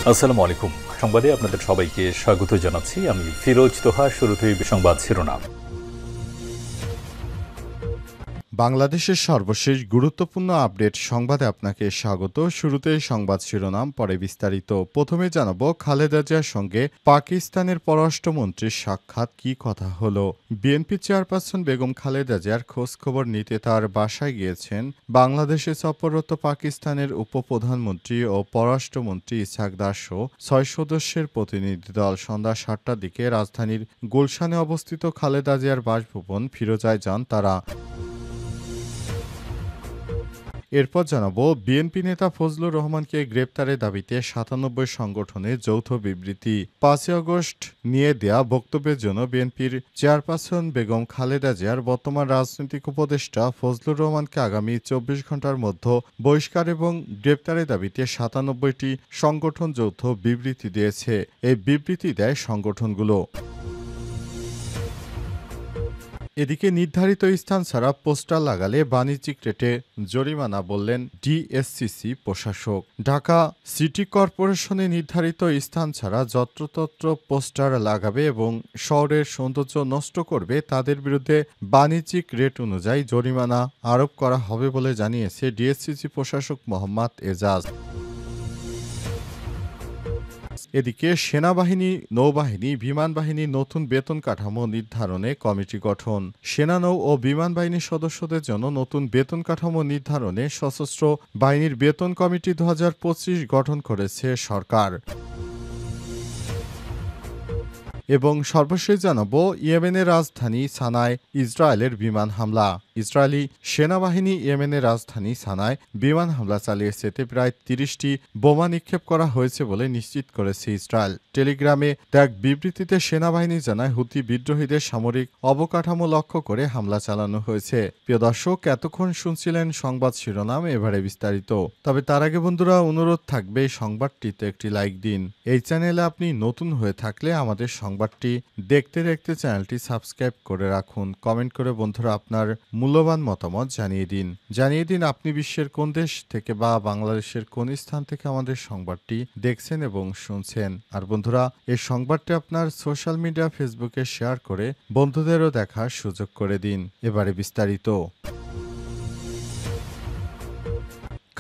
আসসালামু আলাইকুম। সংবাদে আপনাদের সবাইকে স্বাগত জানাচ্ছি। আমি ফিরোজ তোহা। শুরুতেই সংবাদ শিরোনাম। বাংলাদেশের সর্বশেষ গুরুত্বপূর্ণ আপডেট সংবাদে আপনাকে স্বাগত। শুরুতেই সংবাদ শিরোনাম, পরে বিস্তারিত। প্রথমে জানাবো খালেদা জিয়ার সঙ্গে পাকিস্তানের পররাষ্ট্রমন্ত্রীর সাক্ষাৎ, কি কথা হলো। বিএনপি চেয়ারপারসন বেগম খালেদা জিয়ার খোঁজ খবর নিতে তার বাসায় গিয়েছেন বাংলাদেশে সফররত পাকিস্তানের উপপ্রধানমন্ত্রী ও পররাষ্ট্রমন্ত্রী ইসহাক দার সহ ৬ সদস্যের প্রতিনিধি দল। সন্ধ্যা ৭টার দিকে রাজধানীর গুলশানে অবস্থিত খালেদা জিয়ার বাসভবন ফিরোজায় যান তারা। এরপর জানাবো, বিএনপি নেতা ফজলুর রহমানকে গ্রেপ্তারের দাবিতে ৯৭ সংগঠনের যৌথ বিবৃতি। ৫ই আগস্ট নিয়ে দেয়া বক্তব্যের জন্য বিএনপির চেয়ারপারসন বেগম খালেদা জিয়ার বর্তমান রাজনৈতিক উপদেষ্টা ফজলুর রহমানকে আগামী ২৪ ঘণ্টার মধ্যে বহিষ্কার এবং গ্রেপ্তারের দাবিতে ৯৭টি সংগঠন যৌথ বিবৃতি দিয়েছে। এই বিবৃতি দেয় সংগঠনগুলো। এদিকে নির্ধারিত স্থান ছাড়া পোস্টার লাগালে বাণিজ্যিক রেটে জরিমানা, বললেন ডিএসসিসি প্রশাসক। ঢাকা সিটি কর্পোরেশনে নির্ধারিত স্থান ছাড়া যত্রতত্র পোস্টার লাগাবে এবং শহরের সৌন্দর্য নষ্ট করবে তাদের বিরুদ্ধে বাণিজ্যিক রেট অনুযায়ী জরিমানা আরোপ করা হবে বলে জানিয়েছে ডিএসসিসি প্রশাসক মোহাম্মদ এজাজ। এদিকে সেনাবাহিনী, নৌবাহিনী, বিমান বাহিনীর নতুন বেতন কাঠামো নির্ধারণে কমিটি গঠন। সেনা, নৌ ও বিমান বাহিনীর সদস্যদের জন্য নতুন বেতন কাঠামো নির্ধারণে সশস্ত্র বাহিনীর বেতন কমিটি ২০২৫ গঠন করেছে সরকার। এবং সর্বশেষ জানাবো, ইয়েমেনের রাজধানী সানায় ইসরায়েলের বিমান হামলা। ইসরায়েলি সেনাবাহিনী ইয়েমেনের রাজধানী সানায় বিমান হামলা চালিয়েছে। এতে প্রায় ৩০টি বোমা নিক্ষেপ করা হয়েছে বলে নিশ্চিত করেছে ইসরায়েল। টেলিগ্রামে এক বিবৃতিতে সেনাবাহিনী জানায়, হুতি বিদ্রোহীদের সামরিক অবকাঠামো লক্ষ্য করে হামলা চালানো হয়েছে। প্রিয় দর্শক, এতক্ষণ শুনছিলেন সংবাদ শিরোনাম, এবারে বিস্তারিত। তবে তার আগে বন্ধুরা, অনুরোধ থাকবে সংবাদটিতে একটি লাইক দিন। এই চ্যানেলে আপনি নতুন হয়ে থাকলে আমাদের সংবাদটি দেখতে দেখতে চ্যানেলটি সাবস্ক্রাইব করে রাখুন। কমেন্ট করে বন্ধুরা আপনার মূল্যবান মতামত জানিয়ে দিন আপনি বিশ্বের কোন দেশ থেকে বা বাংলাদেশের কোন স্থান থেকে আমাদের সংবাদটি দেখছেন এবং শুনছেন। আর বন্ধুরা, এই সংবাদটি আপনার সোশ্যাল মিডিয়া ফেসবুকে শেয়ার করে বন্ধুদেরও দেখার সুযোগ করে দিন। এবারে বিস্তারিত।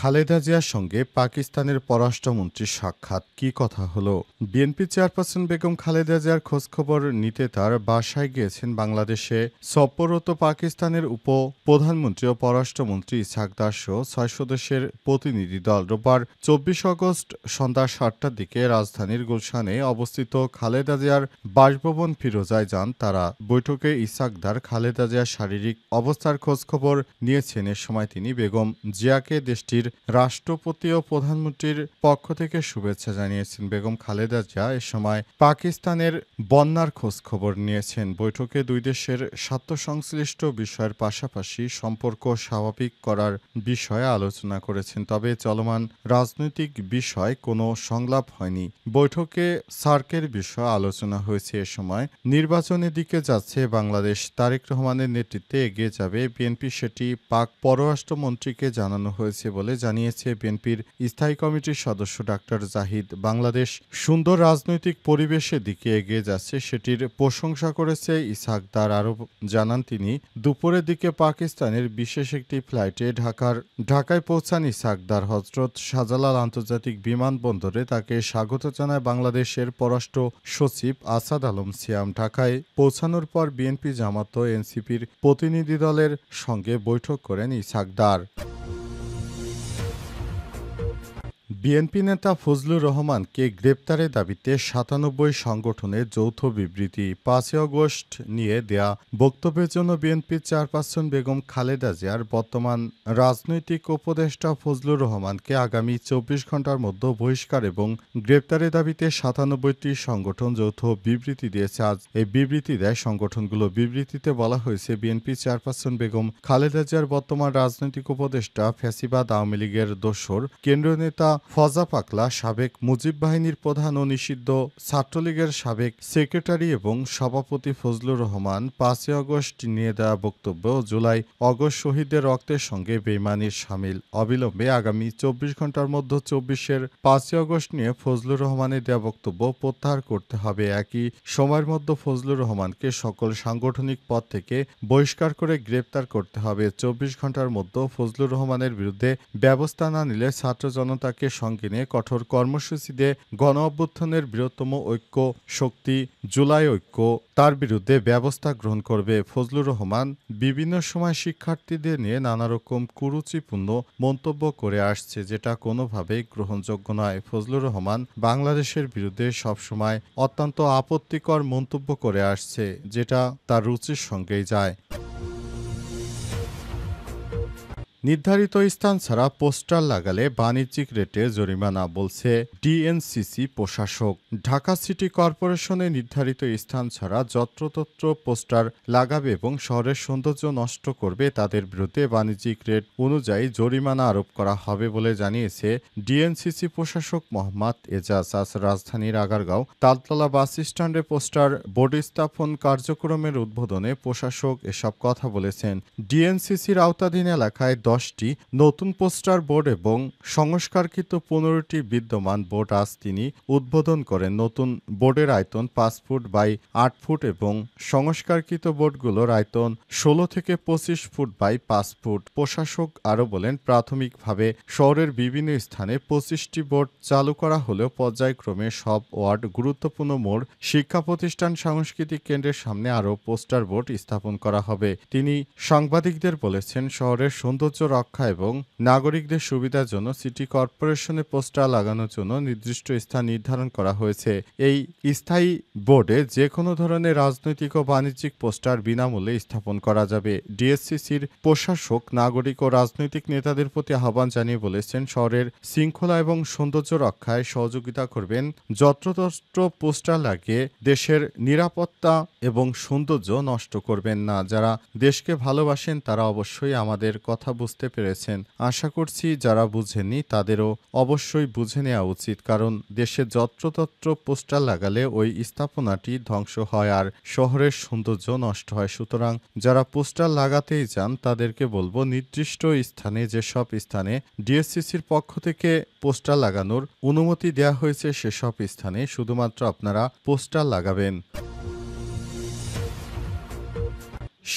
খালেদা জিয়ার সঙ্গে পাকিস্তানের পররাষ্ট্রমন্ত্রীর সাক্ষাৎ, কি কথা হলো। বিএনপি চেয়ারপারসন বেগম খালেদা জিয়ার খোঁজখবর নিতে তার বাসায় গিয়েছেন বাংলাদেশে সফররত পাকিস্তানের উপপ্রধানমন্ত্রী ও পররাষ্ট্রমন্ত্রী ইসহাক দার সহ ৬ সদস্যের প্রতিনিধি দল। রোববার ২৪ আগস্ট সন্ধ্যা ৭টার দিকে রাজধানীর গুলশানে অবস্থিত খালেদা জিয়ার বাসভবন ফিরোজায় যান তারা। বৈঠকে ইসহাক দার খালেদা জিয়ার শারীরিক অবস্থার খোঁজখবর নিয়েছেন। এ সময় তিনি বেগম জিয়াকে দেশটির রাষ্ট্রপতি ও প্রধানমন্ত্রীর পক্ষ থেকে শুভেচ্ছা জানিয়েছেন। বেগম খালেদা জিয়া এ সময় পাকিস্তানের বন্যার খোঁজ খবর নিয়েছেন। বৈঠকে দুই দেশের স্বার্থ সংশ্লিষ্ট বিষয়ের পাশাপাশি সম্পর্ক স্বাভাবিক করার বিষয়ে আলোচনা করেছেন। তবে চলমান রাজনৈতিক বিষয় কোনো সংলাপ হয়নি। বৈঠকে সার্কের বিষয়ে আলোচনা হয়েছে। এ সময় নির্বাচনের দিকে যাচ্ছে বাংলাদেশ, তারেক রহমানের নেতৃত্বে এগিয়ে যাবে বিএনপি, সেটি পাক পররাষ্ট্রমন্ত্রীকে জানানো হয়েছে বলে জানিয়েছে বিএনপির স্থায়ী কমিটির সদস্য ডাক্তার জাহিদ। বাংলাদেশ সুন্দর রাজনৈতিক পরিবেশের দিকে এগিয়ে যাচ্ছে, সেটির প্রশংসা করেছে ইসহাক দার। আরও জানান তিনি, দুপুরের দিকে পাকিস্তানের বিশেষ একটি ফ্লাইটে ঢাকায় পৌঁছান ইসহাক দার। হজরত শাহজালাল আন্তর্জাতিক বিমানবন্দরে তাকে স্বাগত জানায় বাংলাদেশের পররাষ্ট্র সচিব আসাদ আলম সিয়াম। ঢাকায় পৌঁছানোর পর বিএনপি, জামাত ও এনসিপির প্রতিনিধি দলের সঙ্গে বৈঠক করেন ইসহাক দার। বিএনপি নেতা ফজলুর রহমানকে গ্রেপ্তারের দাবিতে ৯৭ সংগঠনের যৌথ বিবৃতি। ৫ই আগস্ট নিয়ে দেয়া বক্তব্যের জন্য বিএনপির চেয়ারপারসন বেগম খালেদা জিয়ার বর্তমান রাজনৈতিক উপদেষ্টা ফজলুর রহমানকে আগামী ২৪ ঘণ্টার মধ্যে বহিষ্কার এবং গ্রেপ্তারের দাবিতে ৯৭টি সংগঠন যৌথ বিবৃতি দিয়েছে। আজ এই বিবৃতি দেয় সংগঠনগুলো। বিবৃতিতে বলা হয়েছে, বিএনপি চেয়ারপারসন বেগম খালেদা জিয়ার বর্তমান রাজনৈতিক উপদেষ্টা, ফ্যাসিবাদ আওয়ামী লীগের দোসর কেন্দ্রীয় নেতা ফজা পাকলা সাবেক মুজিব বাহিনীর প্রধান ও নিষিদ্ধ ছাত্রলীগের সাবেক সেক্রেটারি এবং সভাপতি ফজলুর রহমান ৫ই আগস্ট নিয়ে দেওয়া বক্তব্য জুলাই অগস্ট শহীদদের রক্তের সঙ্গে বেইমানির শামিল অবিলম্বে আগামী ২৪ ঘন্টার মধ্যে ২৪-এর ৫ই আগস্ট নিয়ে ফজলুর রহমানের দেওয়া বক্তব্য প্রত্যাহার করতে হবে। একই সময়ের মধ্যে ফজলুর রহমানকে সকল সাংগঠনিক পদ থেকে বহিষ্কার করে গ্রেপ্তার করতে হবে। ২৪ ঘন্টার মধ্যে ফজলুর রহমানের বিরুদ্ধে ব্যবস্থা না নিলে ছাত্র জনতাকে সঙ্গে নিয়ে কঠোর কর্মসূচি দিয়ে গণ অভ্যুত্থানের বৃহত্তম ঐক্য শক্তি জুলাই ঐক্য তার বিরুদ্ধে ব্যবস্থা গ্রহণ করবে। ফজলুর রহমান বিভিন্ন সময় শিক্ষার্থীদের নিয়ে নানা রকম কুরুচিপূর্ণ মন্তব্য করে আসছে, যেটা কোনোভাবেই গ্রহণযোগ্য নয়। ফজলুর রহমান বাংলাদেশের বিরুদ্ধে সবসময় অত্যন্ত আপত্তিকর মন্তব্য করে আসছে, যেটা তার রুচির সঙ্গেই যায়। নির্ধারিত স্থান ছাড়া পোস্টার লাগালে বাণিজ্যিক রেটে জরিমানা, বলছে ডিএনসিসি প্রশাসক। ঢাকা সিটি কর্পোরেশনে নির্ধারিত স্থান ছাড়া যত্রতত্র পোস্টার লাগাবে এবং শহরের সৌন্দর্য নষ্ট করবে তাদের বিরুদ্ধে বাণিজ্যিক রেট অনুযায়ী জরিমানা আরোপ করা হবে বলে জানিয়েছে ডিএনসিসি প্রশাসক মোহাম্মদ এজাজ। আজ রাজধানীর আগারগাঁও তালতলা বাস স্ট্যান্ডে পোস্টার বোর্ড স্থাপন কার্যক্রমের উদ্বোধনে প্রশাসক এসব কথা বলেছেন। ডিএনসিসির আওতাধীন এলাকায় 10টি নতুন পোস্টার বোর্ড এবং সংস্কারকৃত 15টি বিদ্যমান বোর্ড আজ তিনি উদ্বোধন করেন। নতুন বোর্ডের আয়তন 5 ফুট বাই 8 ফুট এবং সংস্কারকৃত বোর্ডগুলোর আয়তন 16 থেকে 25 ফুট বাই 5 ফুট। প্রশাসক আরও বলেন, প্রাথমিকভাবে শহরের বিভিন্ন স্থানে 25টি বোর্ড চালু করা হলেও পর্যায়ক্রমে সব ওয়ার্ড, গুরুত্বপূর্ণ মোড়, শিক্ষা প্রতিষ্ঠান, সাংস্কৃতিক কেন্দ্রের সামনে আরও পোস্টার বোর্ড স্থাপন করা হবে। তিনি সাংবাদিকদের বলেছেন, শহরের সৌন্দর্য রক্ষা এবং নাগরিকদের সুবিধার জন্য সিটি কর্পোরেশনে পোস্টার লাগানোর জন্য নির্দিষ্ট স্থান নির্ধারণ করা হয়েছে। এই স্থায়ী বোর্ডে যে কোনো ধরনের রাজনৈতিক ও বাণিজ্যিক পোস্টার বিনামূল্যে স্থাপন করা যাবে। ডিএসসিসির প্রশাসক নাগরিক ও রাজনৈতিক নেতাদের প্রতি আহ্বান জানিয়ে বলেছেন, শহরের শৃঙ্খলা এবং সৌন্দর্য রক্ষায় সহযোগিতা করবেন। যত্রতত্র পোস্টার লাগিয়ে দেশের নিরাপত্তা এবং সৌন্দর্য নষ্ট করবেন না। যারা দেশকে ভালোবাসেন তারা অবশ্যই আমাদের কথা বুঝতে পেরেছেন। আশা করছি যারা বুঝেননি তাদেরও অবশ্যই বুঝে নেওয়া উচিত, কারণ দেশে যত্রতত্র পোস্টার লাগালে ওই স্থাপনাটি ধ্বংস হয় আর শহরের সৌন্দর্য নষ্ট হয়। সুতরাং যারা পোস্টার লাগাতেই চান তাদেরকে বলবো, নির্দিষ্ট স্থানে, যেসব স্থানে ডিএসসিসির পক্ষ থেকে পোস্টার লাগানোর অনুমতি দেওয়া হয়েছে সেসব স্থানে শুধুমাত্র আপনারা পোস্টার লাগাবেন।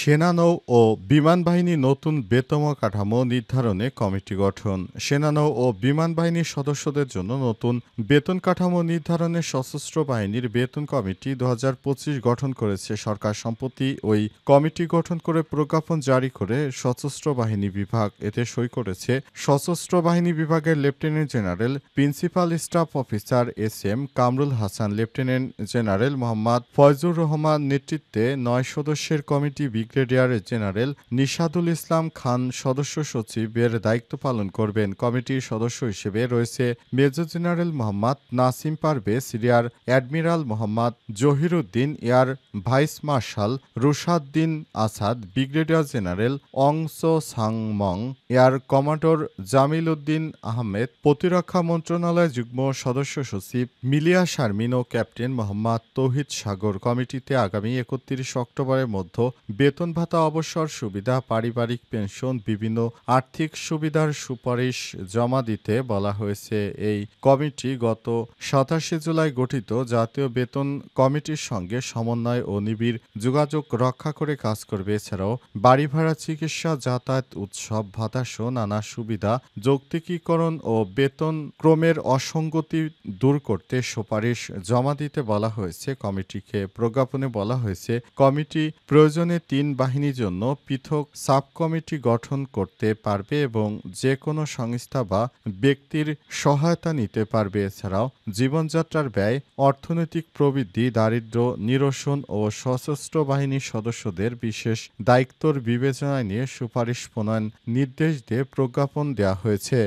সেনানৌ ও বিমান বাহিনী নতুন বেতন কাঠামো নির্ধারণে কমিটি গঠন। সেনানৌ ও বিমান বাহিনীর সদস্যদের জন্য নতুন বেতন কাঠামো নির্ধারণে সশস্ত্র বাহিনীর বেতন কমিটি 2025 গঠন করেছে সরকার। সম্প্রতি ওই কমিটি গঠন করে প্রজ্ঞাপন জারি করে সশস্ত্র বাহিনী বিভাগ। এতে সই করেছে সশস্ত্র বাহিনী বিভাগের lieutenant general principal staff officer S M. Kamrul Hasan, lieutenant general Mohammad Faizur Rahman নেতৃত্বে 9 সদস্যের committee brigadier general Nishadul Islam Khan সদস্য সচিবের দায়িত্ব পালন করবেন। কমিটির সদস্য হিসেবে রয়েছে major general Mohammad Nasim Parvez, rear admiral Mohammad Zahiruddin, air vice marshal Rushaddin Asad, brigadier general Aung Sho সাংমং, এয়ার কমান্ডার জামিল উদ্দিন আহমেদ, প্রতিরক্ষা মন্ত্রণালয় যুগ্ম সদস্য সচিব মিলিয়া শারমিন ও ক্যাপ্টেন মোহাম্মদ তৌহিদ সাগর। কমিটিতে আগামী 31 অক্টোবরের মধ্যে বেতন ভাতা, অবসর সুবিধা, পারিবারিক পেনশন, বিভিন্ন আর্থিক সুবিধার সুপারিশ জমা দিতে বলা হয়েছে। এই কমিটি গত 27 জুলাই গঠিত জাতীয় বেতন কমিটির সঙ্গে সমন্বয় ও নিবিড় যোগাযোগ রক্ষা করে কাজ করবে। এছাড়াও বাড়ি ভাড়া, চিকিৎসা, যাতায়াত, উৎসব ভাতাসহ নানা সুবিধা যৌক্তিকীকরণ ও বেতন ক্রমের অসঙ্গতি দূর করতে সুপারিশ জমা দিতে বলা হয়েছে কমিটিকে। প্রজ্ঞাপনে বলা হয়েছে, কমিটি প্রয়োজনে 3 বাহিনীর জন্য পৃথক সাব কমিটি গঠন করতে পারবে এবং যে কোনো সংস্থা বা ব্যক্তির সহায়তা নিতে পারবে। এছাড়াও জীবনযাত্রার ব্যয়, অর্থনৈতিক প্রবৃদ্ধি, দারিদ্র্য নিরসন ও সশস্ত্র বাহিনীর সদস্যদের বিশেষ দায়িত্বর বিবেচনায় নিয়ে সুপারিশ প্রণয়ন নির্দেশ দিয়ে প্রজ্ঞাপন দেওয়া হয়েছে।